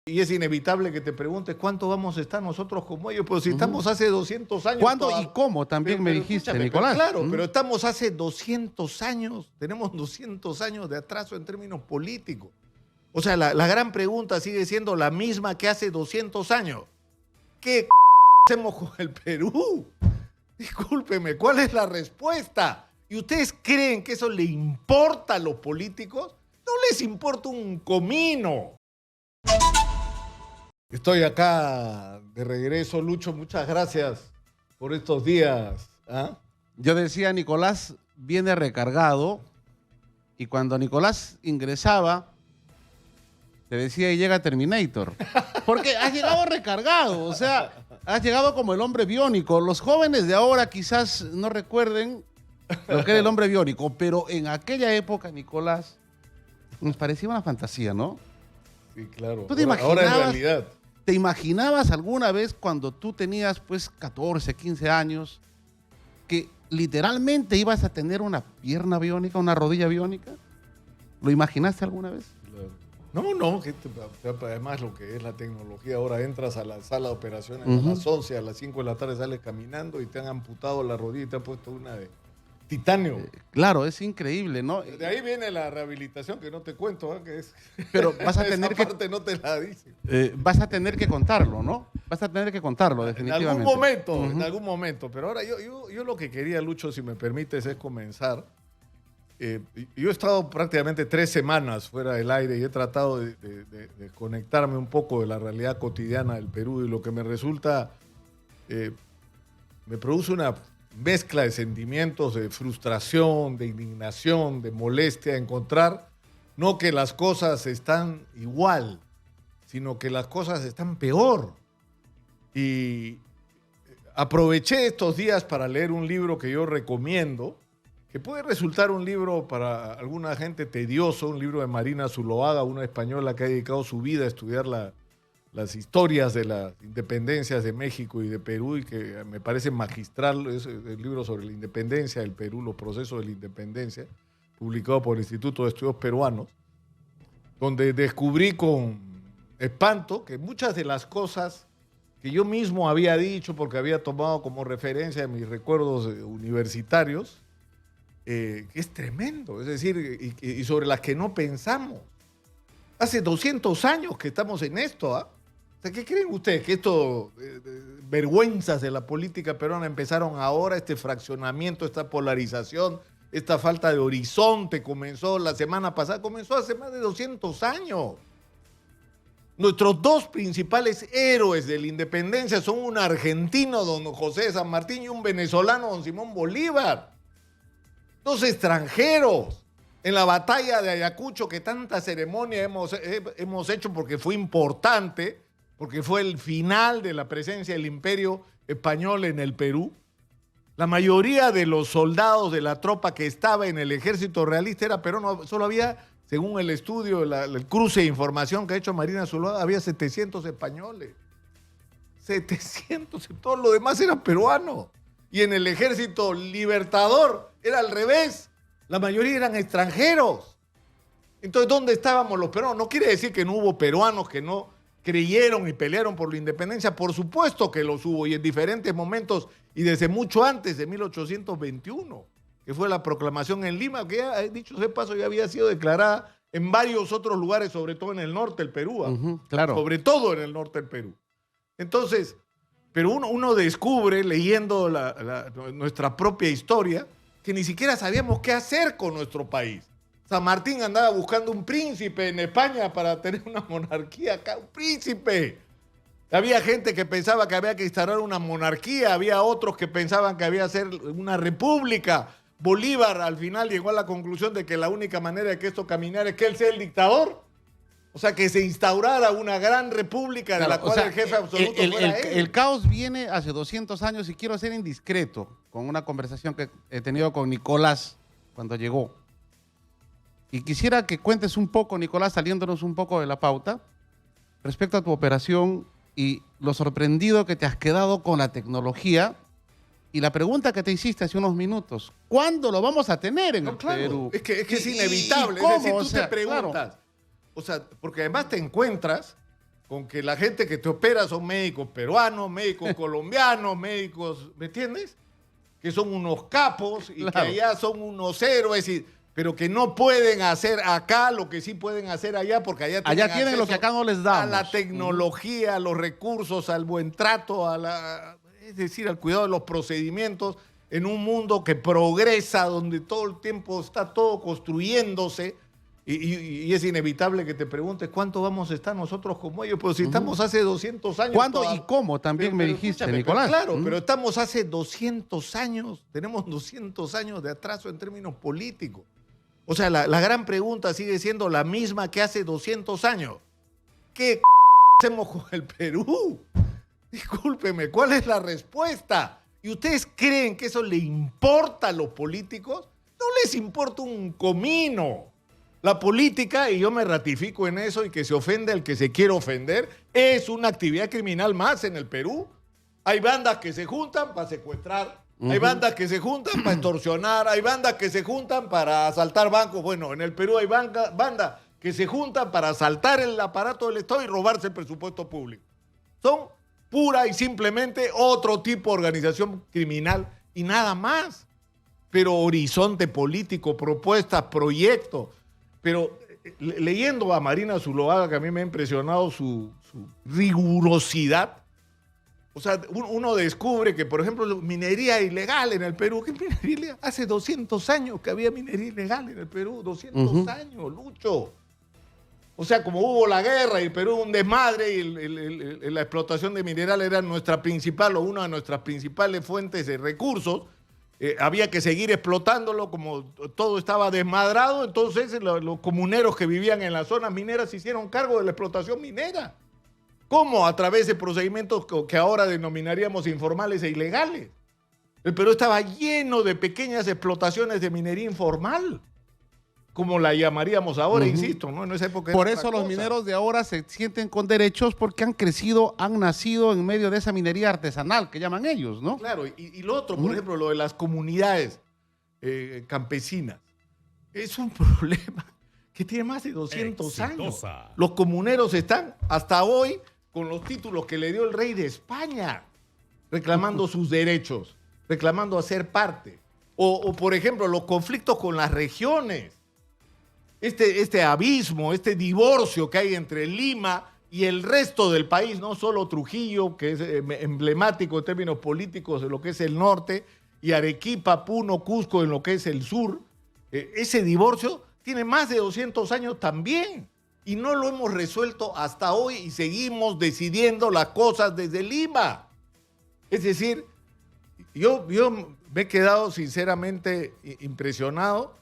Y es inevitable que te preguntes cuánto vamos a estar nosotros como ellos, pero si estamos hace 200 años. ¿Cuándo y cómo? También me dijiste, Nicolás. Claro, pero estamos hace 200 años, tenemos 200 años de atraso en términos políticos. O sea, la gran pregunta sigue siendo la misma que hace 200 años. ¿Qué hacemos con el Perú? Discúlpeme, ¿cuál es la respuesta? ¿Y ustedes creen que eso le importa a los políticos? No les importa un comino. Estoy acá de regreso, Lucho. Muchas gracias por estos días. ¿Ah? Yo decía, Nicolás viene recargado, y cuando Nicolás ingresaba, te decía, y llega Terminator. Porque has llegado recargado, o sea, has llegado como el hombre biónico. Los jóvenes de ahora quizás no recuerden lo que era el hombre biónico, pero en aquella época, Nicolás, nos parecía una fantasía, ¿no? Sí, claro. ¿Tú te ahora es realidad. ¿Te imaginabas alguna vez cuando tú tenías pues 14, 15 años que literalmente ibas a tener una pierna biónica, una rodilla biónica? ¿Lo imaginaste alguna vez? No, además lo que es la tecnología, ahora entras a la sala de operaciones a las 11, a las 5 de la tarde sales caminando y te han amputado la rodilla y te han puesto una de titanio. Claro, es increíble, ¿no? De ahí viene la rehabilitación que no te cuento, ¿eh? Que es, pero vas a tener esa parte no te la dicen. Vas a tener que contarlo, ¿no? Vas a tener que contarlo, definitivamente. En algún momento. Pero ahora yo lo que quería, Lucho, si me permites, es comenzar. Yo he estado prácticamente 3 semanas fuera del aire y he tratado de conectarme un poco de la realidad cotidiana del Perú, y lo que me resulta, me produce una mezcla de sentimientos, de frustración, de indignación, de molestia, encontrar no que las cosas están igual, sino que las cosas están peor. Y aproveché estos días para leer un libro que yo recomiendo, que puede resultar un libro para alguna gente tedioso, un libro de Marina Zuloaga, una española que ha dedicado su vida a estudiar las historias de las independencias de México y de Perú, y que me parece magistral. Es el libro sobre la independencia del Perú, los procesos de la independencia, publicado por el Instituto de Estudios Peruanos, donde descubrí con espanto que muchas de las cosas que yo mismo había dicho, porque había tomado como referencia mis recuerdos universitarios, que es tremendo, es decir, y sobre las que no pensamos. Hace 200 años que estamos en esto, ¿ah? O sea, ¿qué creen ustedes? ¿Que esto, vergüenzas de la política peruana empezaron ahora? Este fraccionamiento, esta polarización, esta falta de horizonte comenzó la semana pasada, comenzó hace más de 200 años. Nuestros 2 principales héroes de la independencia son un argentino, don José de San Martín, y un venezolano, don Simón Bolívar. 2 extranjeros en la batalla de Ayacucho, que tanta ceremonia hemos hecho porque fue importante, porque fue el final de la presencia del Imperio Español en el Perú. La mayoría de los soldados de la tropa que estaba en el ejército realista era peruano. Solo había, según el estudio, el cruce de información que ha hecho Marina Zuloaga, había 700 españoles. 700, y todo lo demás era peruano. Y en el ejército libertador era al revés. La mayoría eran extranjeros. Entonces, ¿dónde estábamos los peruanos? No quiere decir que no hubo peruanos que no creyeron y pelearon por la independencia. Por supuesto que los hubo, y en diferentes momentos, y desde mucho antes de 1821, que fue la proclamación en Lima, que ya, dicho sea de paso, ya había sido declarada en varios otros lugares, sobre todo en el norte del Perú. Claro. Sobre todo en el norte del Perú. Entonces, pero uno descubre, leyendo nuestra propia historia, que ni siquiera sabíamos qué hacer con nuestro país. San Martín andaba buscando un príncipe en España para tener una monarquía acá, un príncipe. Había gente que pensaba que había que instaurar una monarquía, había otros que pensaban que había que hacer una república. Bolívar al final llegó a la conclusión de que la única manera de que esto caminara es que él sea el dictador. O sea, que se instaurara una gran república, de la cual el jefe absoluto fuera él. El caos viene hace 200 años, y quiero ser indiscreto con una conversación que he tenido con Nicolás cuando llegó. Y quisiera que cuentes un poco, Nicolás, saliéndonos un poco de la pauta, respecto a tu operación y lo sorprendido que te has quedado con la tecnología. Y la pregunta que te hiciste hace unos minutos, ¿cuándo lo vamos a tener en el Perú? Es que es inevitable. ¿Y cómo? Es decir, tú te preguntas. Claro. O sea, porque además te encuentras con que la gente que te opera son médicos peruanos, médicos colombianos, médicos, ¿me entiendes? Que son unos capos y que allá son unos héroes, pero que no pueden hacer acá lo que sí pueden hacer allá, porque allá tienen lo que acá no les damos. A la tecnología, a los recursos, al buen trato, es decir, al cuidado de los procedimientos, en un mundo que progresa, donde todo el tiempo está todo construyéndose. Y es inevitable que te preguntes cuánto vamos a estar nosotros como ellos, pero si estamos hace 200 años. ¿Cuándo y cómo? También me dijiste, Nicolás. Claro, pero estamos hace 200 años, tenemos 200 años de atraso en términos políticos. O sea, la gran pregunta sigue siendo la misma que hace 200 años. ¿Qué hacemos con el Perú? Discúlpeme, ¿cuál es la respuesta? ¿Y ustedes creen que eso le importa a los políticos? No les importa un comino. La política, y yo me ratifico en eso, y que se ofende al que se quiere ofender, es una actividad criminal más en el Perú. Hay bandas que se juntan para secuestrar, hay bandas que se juntan para extorsionar, hay bandas que se juntan para asaltar bancos. Bueno, en el Perú hay bandas que se juntan para asaltar el aparato del Estado y robarse el presupuesto público. Son pura y simplemente otro tipo de organización criminal y nada más. Pero horizonte político, propuestas, proyectos. Pero leyendo a Marina Zuluaga, que a mí me ha impresionado su rigurosidad, o sea, uno descubre que, por ejemplo, minería ilegal en el Perú. ¿Qué minería ilegal? Hace 200 años que había minería ilegal en el Perú. 200 años, Lucho. O sea, como hubo la guerra y el Perú un desmadre y la explotación de mineral era nuestra principal o una de nuestras principales fuentes de recursos, había que seguir explotándolo, como todo estaba desmadrado. Entonces los comuneros que vivían en las zonas mineras se hicieron cargo de la explotación minera. ¿Cómo? A través de procedimientos que ahora denominaríamos informales e ilegales. El Perú estaba lleno de pequeñas explotaciones de minería informal, como la llamaríamos ahora, insisto, ¿no? En esa época por eso los mineros de ahora se sienten con derechos, porque han crecido, han nacido en medio de esa minería artesanal que llaman ellos, ¿no? Claro, y lo otro, por ejemplo, lo de las comunidades campesinas, es un problema que tiene más de 200 años. Los comuneros están hasta hoy con los títulos que le dio el rey de España, reclamando sus derechos, reclamando hacer parte. O, por ejemplo, los conflictos con las regiones. Este abismo, este divorcio que hay entre Lima y el resto del país, no solo Trujillo, que es emblemático en términos políticos de lo que es el norte, y Arequipa, Puno, Cusco en lo que es el sur. Ese divorcio tiene más de 200 años también, y no lo hemos resuelto hasta hoy y seguimos decidiendo las cosas desde Lima. Es decir, yo me he quedado sinceramente impresionado.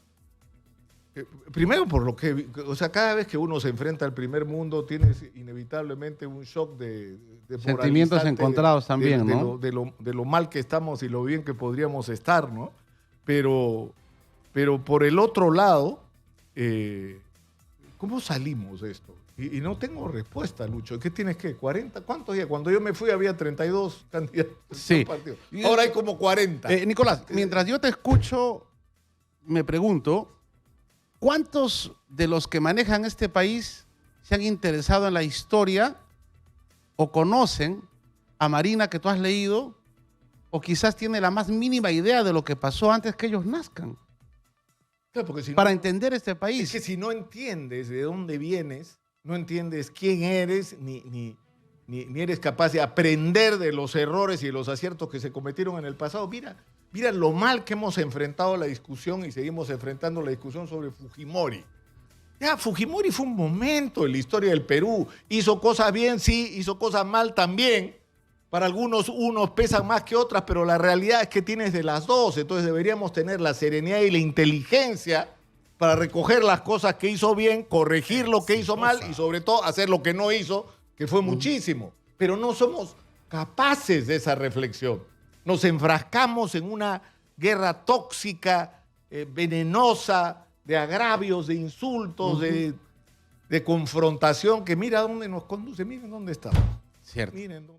Primero por lo que, o sea, cada vez que uno se enfrenta al primer mundo tienes inevitablemente un shock de sentimientos encontrados también, ¿no? De lo mal que estamos y lo bien que podríamos estar, ¿no? Pero por el otro lado, ¿cómo salimos de esto? Y no tengo respuesta, Lucho. ¿Qué tienes que? ¿40? ¿Cuántos días? Cuando yo me fui había 32 candidatos. Sí. Ahora hay como 40. Nicolás, mientras yo te escucho, me pregunto, ¿cuántos de los que manejan este país se han interesado en la historia o conocen a Marina que tú has leído o quizás tiene la más mínima idea de lo que pasó antes que ellos nazcan? Claro, porque si para entender este país. Es que si no entiendes de dónde vienes, no entiendes quién eres, ni eres capaz de aprender de los errores y de los aciertos que se cometieron en el pasado. Mira lo mal que hemos enfrentado la discusión y seguimos enfrentando la discusión sobre Fujimori. Ya, Fujimori fue un momento en la historia del Perú. Hizo cosas bien, sí, hizo cosas mal también. Para algunos unos pesan más que otras, pero la realidad es que tienes de las dos. Entonces deberíamos tener la serenidad y la inteligencia para recoger las cosas que hizo bien, corregir lo que hizo mal y sobre todo hacer lo que no hizo, que fue muchísimo. Pero no somos capaces de esa reflexión. Nos enfrascamos en una guerra tóxica, venenosa, de agravios, de insultos, de confrontación, que mira dónde nos conduce, miren dónde estamos. Cierto. Miren dónde